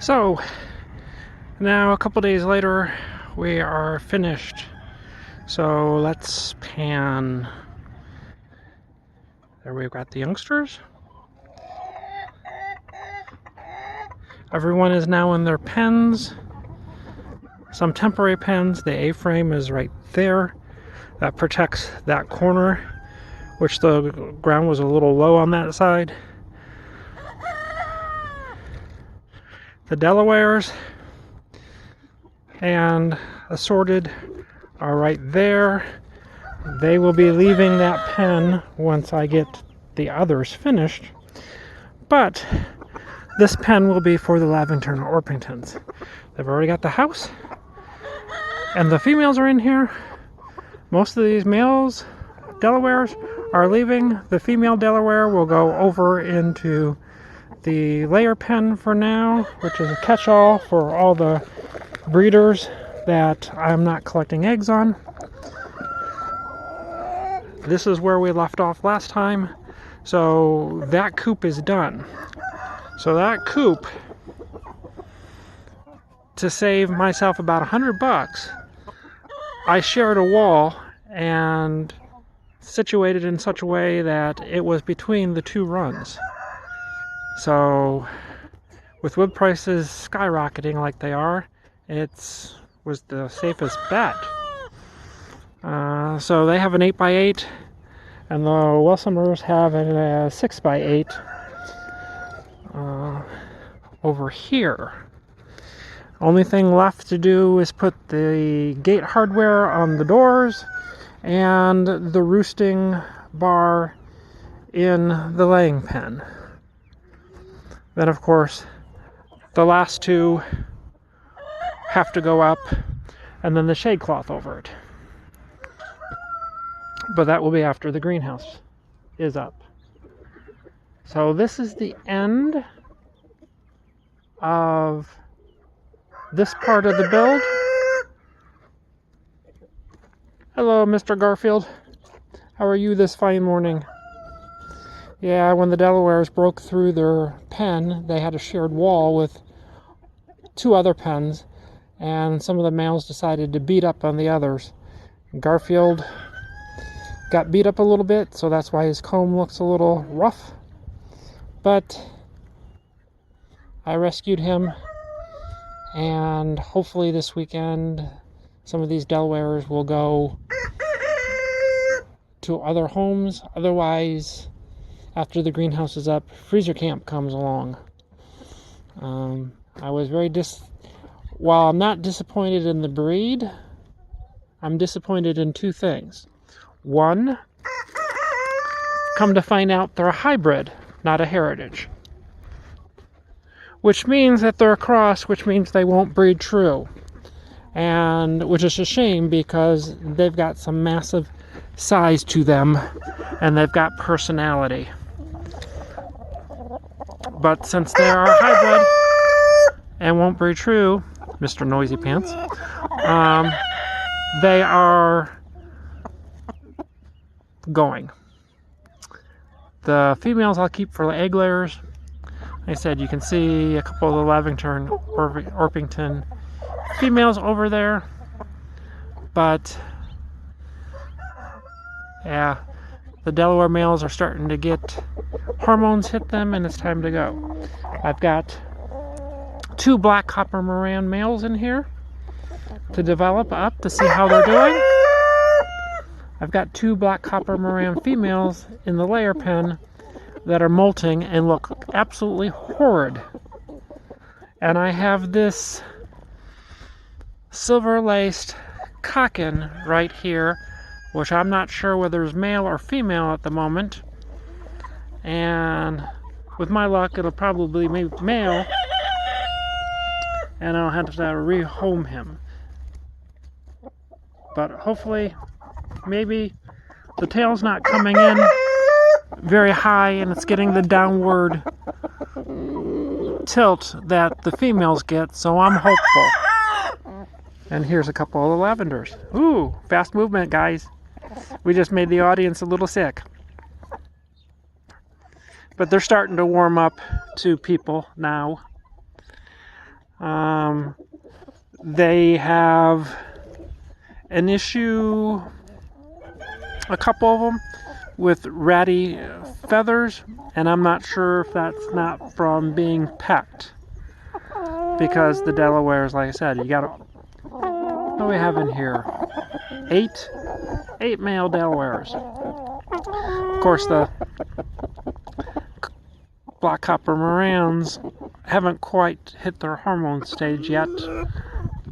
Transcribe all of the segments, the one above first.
So now a couple days later we are finished. So let's pan. There we've got the youngsters. Everyone is now in their pens. Some temporary pens. The A-frame is right there. That protects that corner, which the ground was a little low on that side. The Delawares and assorted are right there. They will be leaving that pen once I get the others finished. But this pen will be for the Lavington Orpingtons. They've already got the house, and the females are in here. Most of these males, Delawares, are leaving. The female Delaware will go over into the layer pen for now, which is a catch-all for all the breeders that I'm not collecting eggs on. This is where we left off last time. So that coop is done. So that coop, to save myself about $100, I shared a wall and situated in such a way that it was between the two runs. So with wood prices skyrocketing like they are, it was the safest bet. So they have an 8x8, and the Wilsoners have a 6x8 over here. Only thing left to do is put the gate hardware on the doors and the roosting bar in the laying pen. Then, of course, the last two have to go up, and then the shade cloth over it. But that will be after the greenhouse is up. So this is the end of this part of the build. Hello, Mr. Garfield. How are you this fine morning? Yeah, when the Delawares broke through their pen, they had a shared wall with two other pens, and some of the males decided to beat up on the others. Garfield got beat up a little bit, so that's why his comb looks a little rough. But I rescued him, and hopefully this weekend some of these Delawares will go to other homes. Otherwise, after the greenhouse is up, freezer camp comes along. I was very while I'm not disappointed in the breed, I'm disappointed in two things. One, come to find out they're a hybrid, not a heritage. Which means that they're a cross, which means they won't breed true. And which is a shame, because they've got some massive size to them and they've got personality. But since they are a hybrid and won't breed true, Mr. Noisy Pants, they are going. The females I'll keep for egg layers. Like I said, you can see a couple of the Lavington Orpington females over there. But yeah, the Delaware males are starting to get hormones hit them, and it's time to go. I've got two black copper Moran males in here to develop up to see how they're doing. I've got two black copper Moran females in the layer pen that are molting and look absolutely horrid. And I have this silver-laced Cockin right here, which I'm not sure whether it's male or female at the moment. And with my luck, it'll probably be male, and I'll have to rehome him. But hopefully, maybe the tail's not coming in very high and it's getting the downward tilt that the females get, so I'm hopeful. And here's a couple of the lavenders. Ooh, fast movement, guys. We just made the audience a little sick. But they're starting to warm up to people now. They have an issue, a couple of them, with ratty feathers, and I'm not sure if that's not from being pecked, because the Delawares, like I said, you gotta, what do we have in here? Eight male Delawares. Of course, the black copper Morans haven't quite hit their hormone stage yet.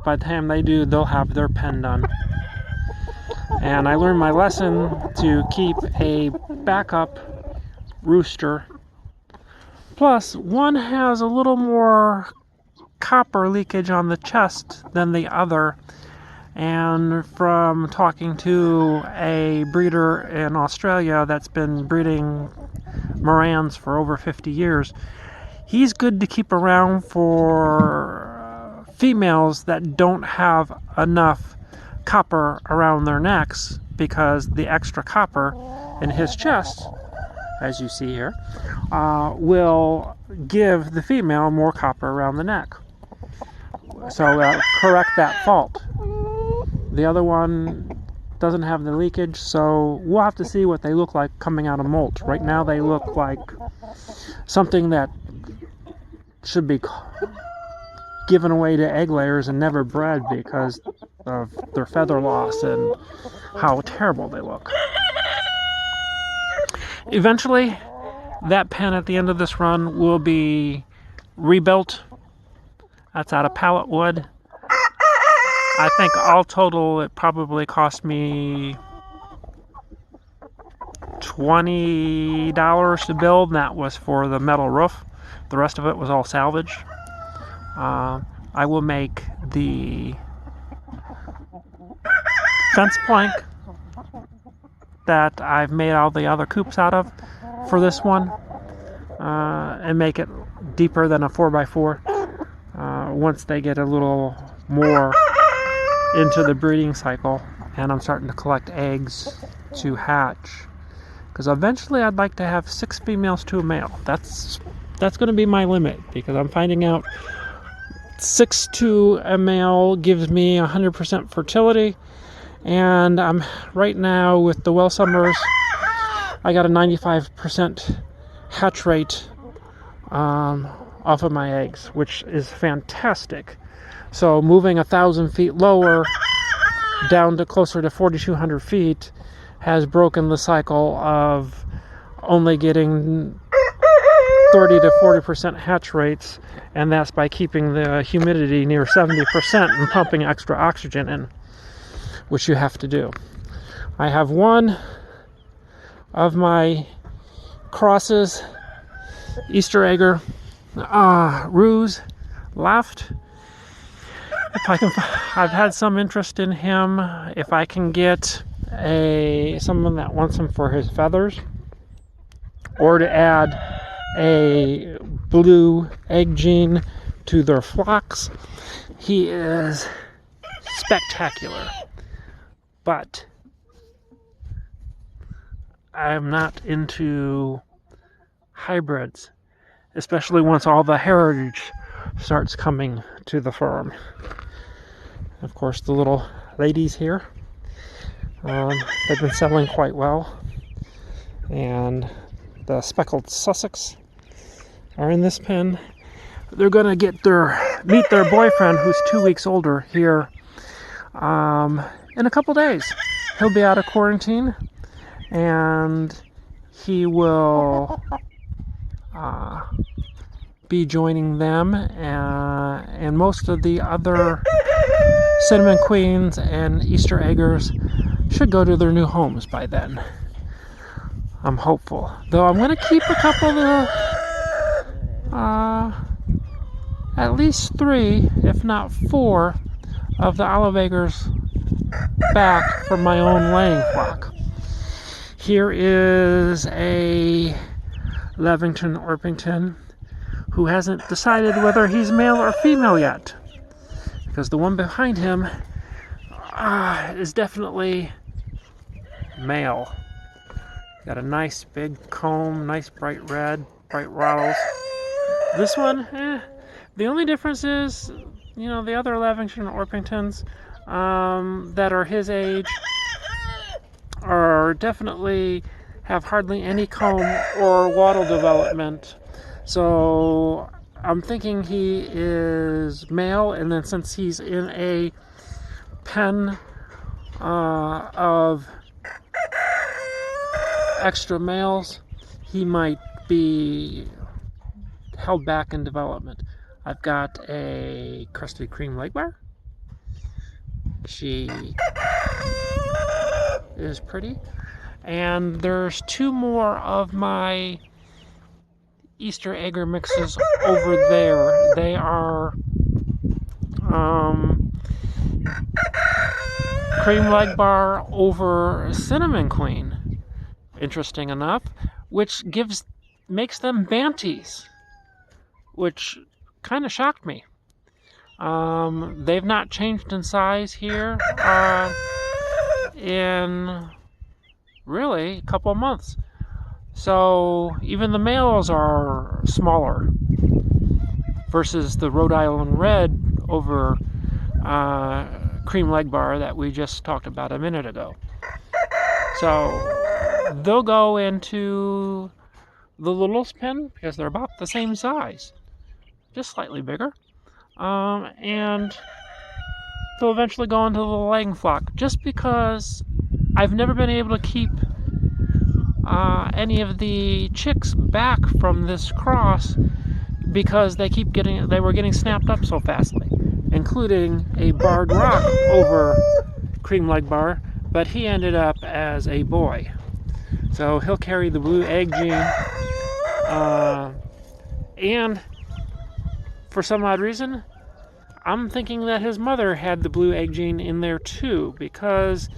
By the time they do, they'll have their pen done. And I learned my lesson to keep a backup rooster. Plus, one has a little more copper leakage on the chest than the other. And from talking to a breeder in Australia that's been breeding Morans for over 50 years, he's good to keep around for females that don't have enough copper around their necks, because the extra copper in his chest, as you see here, will give the female more copper around the neck. So correct that fault. The other one doesn't have the leakage, so we'll have to see what they look like coming out of molt. Right now they look like something that should be given away to egg layers and never bred because of their feather loss and how terrible they look. Eventually, that pen at the end of this run will be rebuilt. That's out of pallet wood. I think all total it probably cost me $20 to build, and that was for the metal roof. The rest of it was all salvage. I will make the fence plank that I've made all the other coops out of for this one, and make it deeper than a 4x4 once they get a little more into the breeding cycle and I'm starting to collect eggs to hatch, because eventually I'd like to have 6 females to a male. That's going to be my limit, because I'm finding out 6 to a male gives me 100% fertility, and I'm right now with the well summers I got a 95% hatch rate off of my eggs, which is fantastic. So moving 1,000 feet lower down to closer to 4,200 feet has broken the cycle of only getting 30 to 40% hatch rates, and that's by keeping the humidity near 70% and pumping extra oxygen in, which you have to do. I have one of my crosses, Easter egger ruse, left. If I can, I've had some interest in him. If I can get someone that wants him for his feathers, or to add a blue egg gene to their flocks, he is spectacular. But I'm not into hybrids, especially once all the heritage starts coming to the farm. Of course, the little ladies here, they've been selling quite well, and the speckled Sussex are in this pen. They're gonna meet their boyfriend, who's 2 weeks older, here in a couple days. He'll be out of quarantine, and he will be joining them, and most of the other cinnamon queens and Easter eggers should go to their new homes by then. I'm hopeful, though. I'm going to keep a couple of at least 3, if not 4, of the olive eggers back for my own laying flock. Here is a Levington Orpington who hasn't decided whether he's male or female yet, because the one behind him is definitely male. Got a nice big comb, nice bright red, bright rattles. This one, The only difference is, you know, the other Lavington Orpingtons that are his age are definitely have hardly any comb or wattle development. So I'm thinking he is male, and then since he's in a pen of extra males, he might be held back in development. I've got a crested cream leg bar. She is pretty. And there's two more of my Easter egger mixes over there. They are cream leg bar over cinnamon queen, interesting enough, which makes them banties, which kind of shocked me. They've not changed in size here in really a couple of months. So even the males are smaller versus the Rhode Island Red over cream leg bar that we just talked about a minute ago. So they'll go into the littlest pen because they're about the same size, just slightly bigger. And they'll eventually go into the laying flock, just because I've never been able to keep any of the chicks back from this cross because they were getting snapped up so fastly, including a barred rock over cream leg bar, but he ended up as a boy. So he'll carry the blue egg gene, and for some odd reason, I'm thinking that his mother had the blue egg gene in there too, because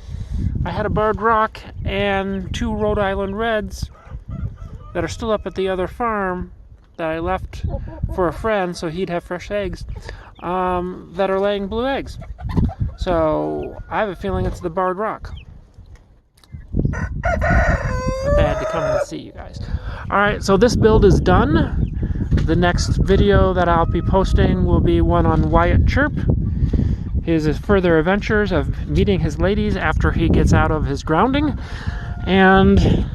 I had a barred rock and two Rhode Island Reds that are still up at the other farm that I left for a friend so he'd have fresh eggs, that are laying blue eggs. So I have a feeling it's the barred rock. But they had to come and see you guys. Alright, so this build is done. The next video that I'll be posting will be one on Wyatt Chirp, his further adventures of meeting his ladies after he gets out of his grounding, and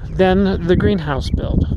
then the greenhouse build.